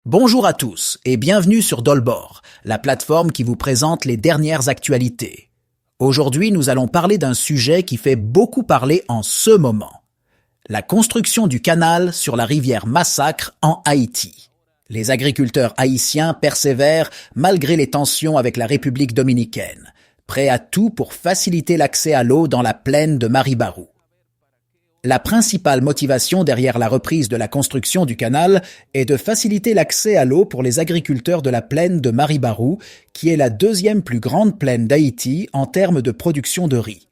Bonjour à tous et bienvenue sur Dolbor, la plateforme qui vous présente les dernières actualités. Aujourd'hui, nous allons parler d'un sujet qui fait beaucoup parler en ce moment. La construction du canal sur la rivière Massacre en Haïti. Les agriculteurs haïtiens persévèrent malgré les tensions avec la République dominicaine, prêts à tout pour faciliter l'accès à l'eau dans la plaine de Maribarou. La principale motivation derrière la reprise de la construction du canal est de faciliter l'accès à l'eau pour les agriculteurs de la plaine de Maribarou, qui est la deuxième plus grande plaine d'Haïti en termes de production de riz.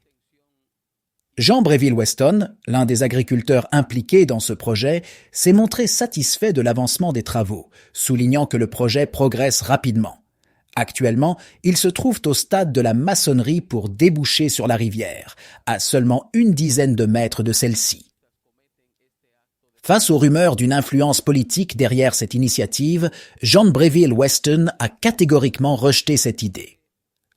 Jean Bréville-Weston, l'un des agriculteurs impliqués dans ce projet, s'est montré satisfait de l'avancement des travaux, soulignant que le projet progresse rapidement. Actuellement, ils se trouvent au stade de la maçonnerie pour déboucher sur la rivière, à seulement une dizaine de mètres de celle-ci. Face aux rumeurs d'une influence politique derrière cette initiative, Jean Bréville-Weston a catégoriquement rejeté cette idée.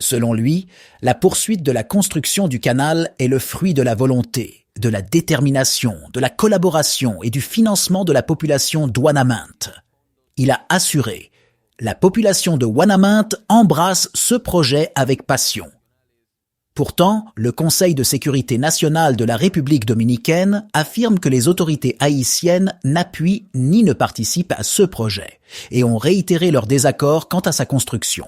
Selon lui, la poursuite de la construction du canal est le fruit de la volonté, de la détermination, de la collaboration et du financement de la population d'Ouanaminthe. Il a assuré: la population de Ouanaminthe embrasse ce projet avec passion. Pourtant, le Conseil de sécurité nationale de la République dominicaine affirme que les autorités haïtiennes n'appuient ni ne participent à ce projet et ont réitéré leur désaccord quant à sa construction.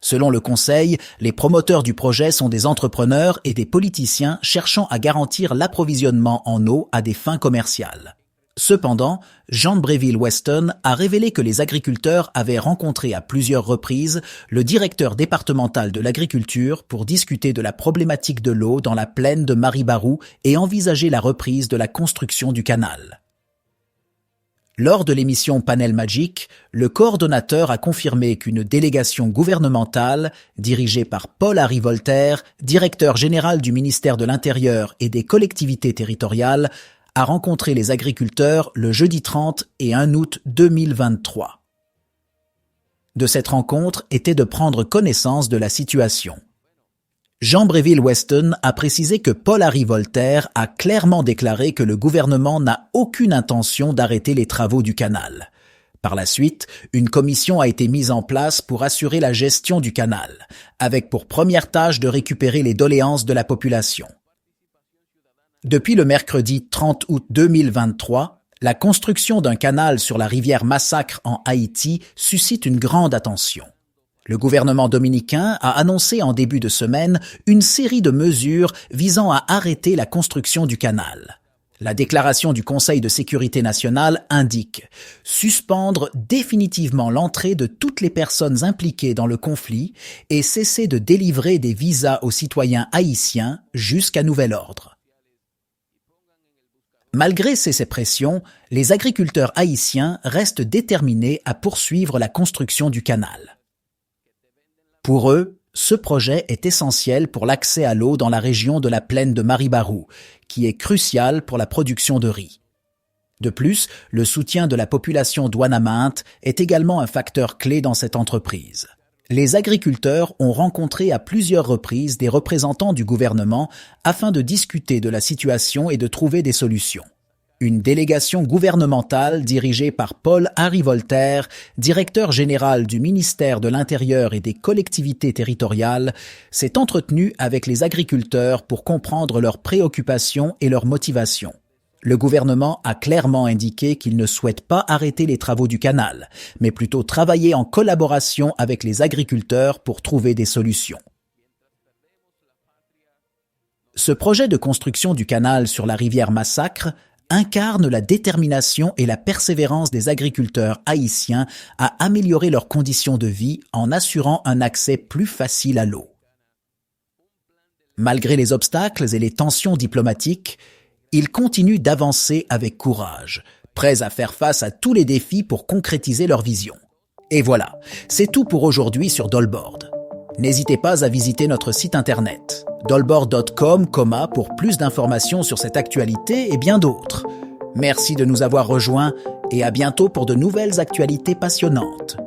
Selon le Conseil, les promoteurs du projet sont des entrepreneurs et des politiciens cherchant à garantir l'approvisionnement en eau à des fins commerciales. Cependant, Jean Bréville-Weston a révélé que les agriculteurs avaient rencontré à plusieurs reprises le directeur départemental de l'agriculture pour discuter de la problématique de l'eau dans la plaine de Maribarou et envisager la reprise de la construction du canal. Lors de l'émission Panel Magique, le coordonnateur a confirmé qu'une délégation gouvernementale, dirigée par Paul-Henri Voltaire, directeur général du ministère de l'Intérieur et des collectivités territoriales, a rencontré les agriculteurs le jeudi 30 et 1 août 2023. De cette rencontre était de prendre connaissance de la situation. Jean Bréville-Weston a précisé que Paul-Henri Voltaire a clairement déclaré que le gouvernement n'a aucune intention d'arrêter les travaux du canal. Par la suite, une commission a été mise en place pour assurer la gestion du canal, avec pour première tâche de récupérer les doléances de la population. Depuis le mercredi 30 août 2023, la construction d'un canal sur la rivière Massacre en Haïti suscite une grande attention. Le gouvernement dominicain a annoncé en début de semaine une série de mesures visant à arrêter la construction du canal. La déclaration du Conseil de sécurité nationale indique « suspendre définitivement l'entrée de toutes les personnes impliquées dans le conflit et cesser de délivrer des visas aux citoyens haïtiens jusqu'à nouvel ordre ». Malgré ces pressions, les agriculteurs haïtiens restent déterminés à poursuivre la construction du canal. Pour eux, ce projet est essentiel pour l'accès à l'eau dans la région de la plaine de Maribarou, qui est cruciale pour la production de riz. De plus, le soutien de la population d'Ouanaminthe est également un facteur clé dans cette entreprise. Les agriculteurs ont rencontré à plusieurs reprises des représentants du gouvernement afin de discuter de la situation et de trouver des solutions. Une délégation gouvernementale dirigée par Paul-Henri Voltaire, directeur général du ministère de l'Intérieur et des collectivités territoriales, s'est entretenue avec les agriculteurs pour comprendre leurs préoccupations et leurs motivations. Le gouvernement a clairement indiqué qu'il ne souhaite pas arrêter les travaux du canal, mais plutôt travailler en collaboration avec les agriculteurs pour trouver des solutions. Ce projet de construction du canal sur la rivière Massacre incarne la détermination et la persévérance des agriculteurs haïtiens à améliorer leurs conditions de vie en assurant un accès plus facile à l'eau. Malgré les obstacles et les tensions diplomatiques, ils continuent d'avancer avec courage, prêts à faire face à tous les défis pour concrétiser leur vision. Et voilà, c'est tout pour aujourd'hui sur Dolbord. N'hésitez pas à visiter notre site internet dolbord.com, pour plus d'informations sur cette actualité et bien d'autres. Merci de nous avoir rejoints et à bientôt pour de nouvelles actualités passionnantes.